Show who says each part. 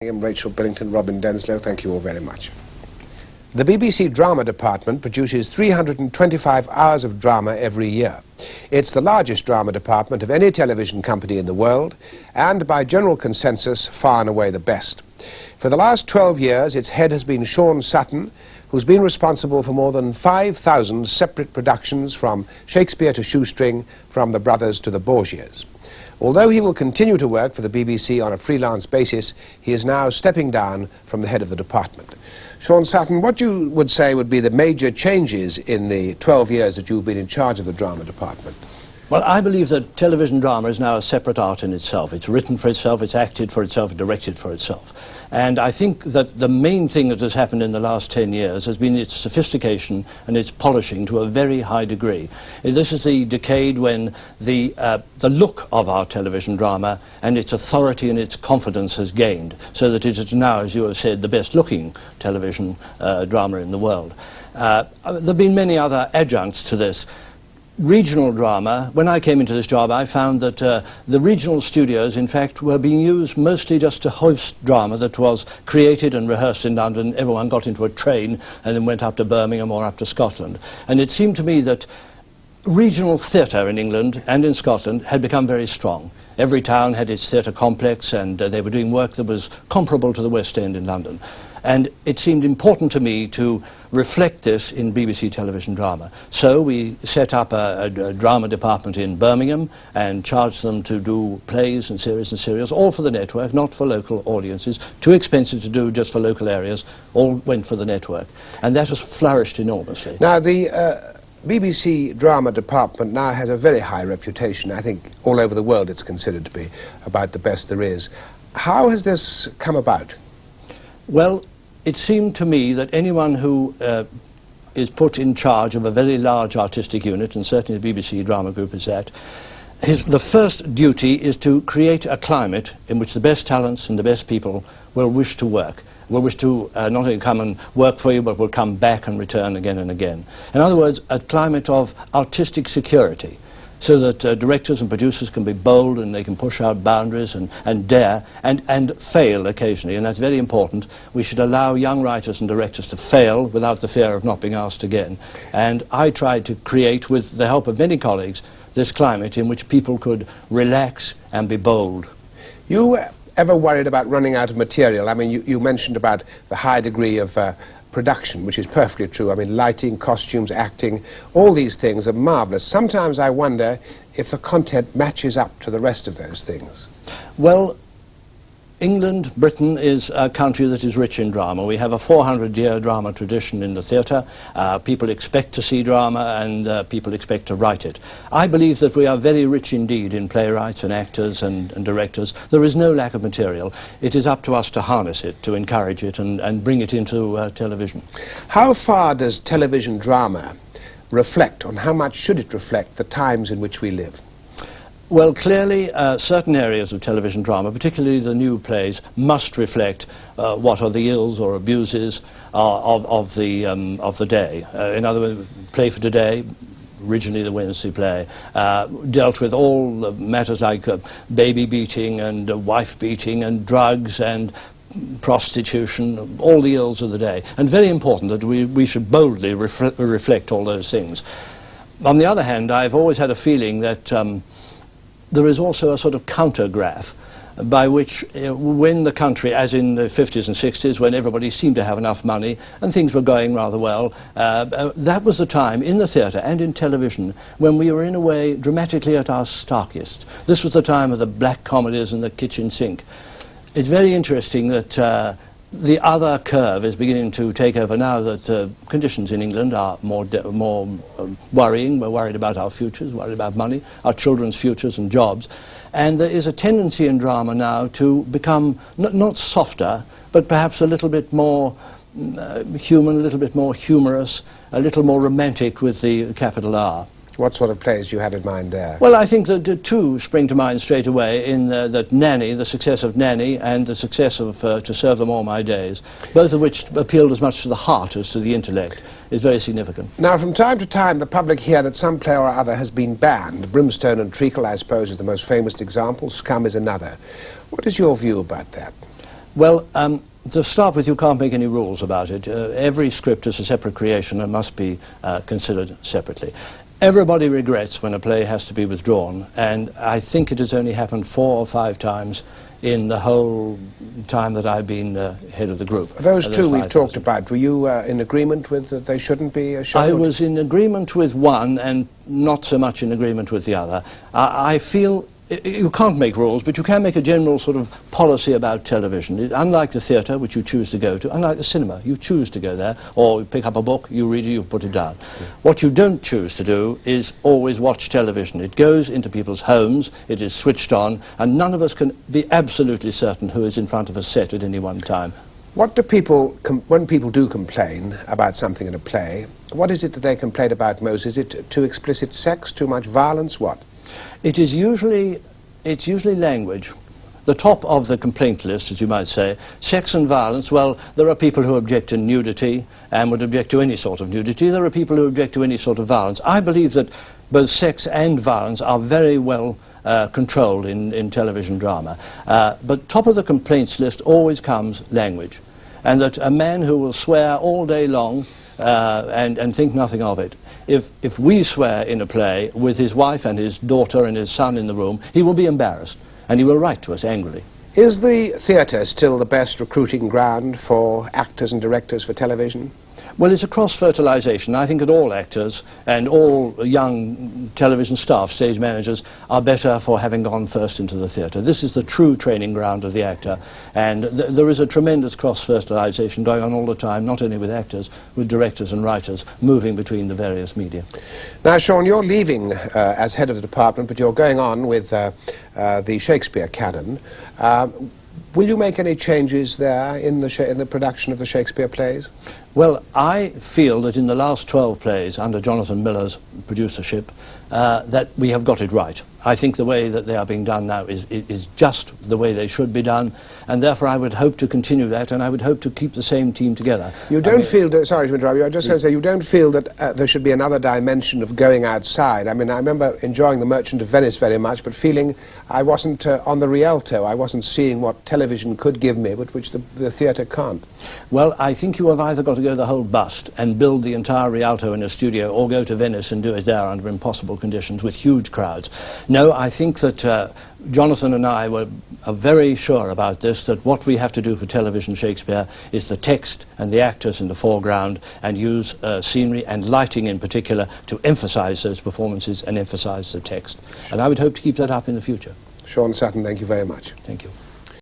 Speaker 1: Rachel Billington, Robin Denslow, thank you all very much. The BBC Drama Department produces 325 hours of drama every year. It's the largest drama department of any television company in the world, and by general consensus, far and away the best. For the last 12 years, its head has been Shaun Sutton, who's been responsible for more than 5,000 separate productions, from Shakespeare to Shoestring, from the Brothers to the Borgias. Although he will continue to work for the BBC on a freelance basis, he is now stepping down from the head of the department. Shaun Sutton, what you would say would be the major changes in the 12 years that you've been in charge of the drama department?
Speaker 2: Well, I believe that television drama is now a separate art in itself. It's written for itself, it's acted for itself, directed for itself. And I think that the main thing that has happened in the last 10 years has been its sophistication and its polishing to a very high degree. This is the decade when the look of our television drama and its authority and its confidence has gained, so that it is now, as you have said, the best looking television drama in the world. There have been many other adjuncts to this. Regional drama, when I came into this job, I found that the regional studios, in fact, were being used mostly just to host drama that was created and rehearsed in London. Everyone got into a train and then went up to Birmingham or up to Scotland. And it seemed to me that regional theatre in England and in Scotland had become very strong. Every town had its theatre complex, and they were doing work that was comparable to the West End in London. And it seemed important to me to reflect this in BBC television drama. So we set up a drama department in Birmingham and charged them to do plays and series and serials, all for the network, not for local audiences. Too expensive to do just for local areas, all went for the network. And that has flourished enormously.
Speaker 1: Now, the BBC Drama Department now has a very high reputation. I think all over the world it's considered to be about the best there is. How has this come about?
Speaker 2: Well, it seemed to me that anyone who is put in charge of a very large artistic unit, and certainly the BBC Drama Group is that, the first duty is to create a climate in which the best talents and the best people will wish to work, will wish to not only come and work for you, but will come back and return again and again. In other words, a climate of artistic security, so that directors and producers can be bold and they can push out boundaries and dare and fail occasionally, and that's very important. We should allow young writers and directors to fail without the fear of not being asked again. And I tried to create, with the help of many colleagues, this climate in which people could relax and be bold.
Speaker 1: You ever worried about running out of material? I mean, you mentioned about the high degree of production, which is perfectly true. I mean, lighting, costumes, acting, all these things are marvellous. Sometimes I wonder if the content matches up to the rest of those things.
Speaker 2: Well, England, Britain, is a country that is rich in drama. We have a 400-year drama tradition in the theatre. People expect to see drama, and people expect to write it. I believe that we are very rich indeed in playwrights and actors and directors. There is no lack of material. It is up to us to harness it, to encourage it, and bring it into television.
Speaker 1: How far does television drama reflect, on how much should it reflect the times in which we live?
Speaker 2: Well, clearly, certain areas of television drama, particularly the new plays, must reflect what are the ills or abuses of the day. In other words, Play for Today, originally the Wednesday play, dealt with all matters like baby beating and wife beating and drugs and prostitution, all the ills of the day. And very important that we should boldly reflect all those things. On the other hand, I've always had a feeling that there is also a sort of countergraph by which when the country, as in the 50s and 60s, when everybody seemed to have enough money and things were going rather well, that was the time in the theatre and in television when we were in a way dramatically at our starkest. This was the time of the black comedies and the kitchen sink. It's very interesting that the other curve is beginning to take over now that conditions in England are more worrying. We're worried about our futures, worried about money, our children's futures and jobs. And there is a tendency in drama now to become not softer, but perhaps a little bit more human, a little bit more humorous, a little more romantic with the capital R.
Speaker 1: What sort of plays do you have in mind there?
Speaker 2: Well, I think that two spring to mind straight away in that Nanny, the success of Nanny, and the success of To Serve Them All My Days, both of which appealed as much to the heart as to the intellect, is very significant.
Speaker 1: Now, from time to time, the public hear that some play or other has been banned. Brimstone and Treacle, I suppose, is the most famous example. Scum is another. What is your view about that?
Speaker 2: Well, to start with, you can't make any rules about it. Every script is a separate creation and must be considered separately. Everybody regrets when a play has to be withdrawn, and I think it has only happened 4 or 5 times in the whole time that I've been head of the group.
Speaker 1: Those two we've talked about, were you in agreement with that they shouldn't be shown?
Speaker 2: I was in agreement with one and not so much in agreement with the other. I feel you can't make rules, but you can make a general sort of policy about television. Unlike the theatre, which you choose to go to, unlike the cinema, you choose to go there, or you pick up a book, you read it, you put it down. What you don't choose to do is always watch television. It goes into people's homes, it is switched on, and none of us can be absolutely certain who is in front of a set at any one time.
Speaker 1: What do people, when people do complain about something in a play, what is it that they complain about most? Is it too explicit sex, too much violence, what?
Speaker 2: It's usually language. The top of the complaint list, as you might say, sex and violence. Well, there are people who object to nudity and would object to any sort of nudity. There are people who object to any sort of violence. I believe that both sex and violence are very well controlled in television drama. But top of the complaints list always comes language. And that a man who will swear all day long and think nothing of it, if we swear in a play with his wife and his daughter and his son in the room, he will be embarrassed and he will write to us angrily.
Speaker 1: Is the theatre still the best recruiting ground for actors and directors for television?
Speaker 2: Well, it's a cross-fertilisation. I think that all actors and all young television staff, stage managers, are better for having gone first into the theatre. This is the true training ground of the actor, and there is a tremendous cross-fertilisation going on all the time, not only with actors, with directors and writers, moving between the various media.
Speaker 1: Now, Shaun, you're leaving as head of the department, but you're going on with the Shakespeare canon. Will you make any changes there in the production of the Shakespeare plays?
Speaker 2: Well, I feel that in the last 12 plays under Jonathan Miller's producership that we have got it right. I think the way that they are being done now is just the way they should be done, and therefore I would hope to continue that, and I would hope to keep the same team together.
Speaker 1: You don't feel, sorry to interrupt you, I just going to say, you don't feel that there should be another dimension of going outside? I mean, I remember enjoying The Merchant of Venice very much, but feeling I wasn't on the Rialto, I wasn't seeing what television could give me, but which the theatre can't.
Speaker 2: Well, I think you have either got to go the whole bust and build the entire Rialto in a studio, or go to Venice and do it there under impossible conditions with huge crowds. No, I think that Jonathan and I are very sure about this, that what we have to do for television Shakespeare is the text and the actors in the foreground, and use scenery and lighting in particular to emphasise those performances and emphasise the text. And I would hope to keep that up in the future.
Speaker 1: Shaun Sutton, thank you very much.
Speaker 2: Thank you.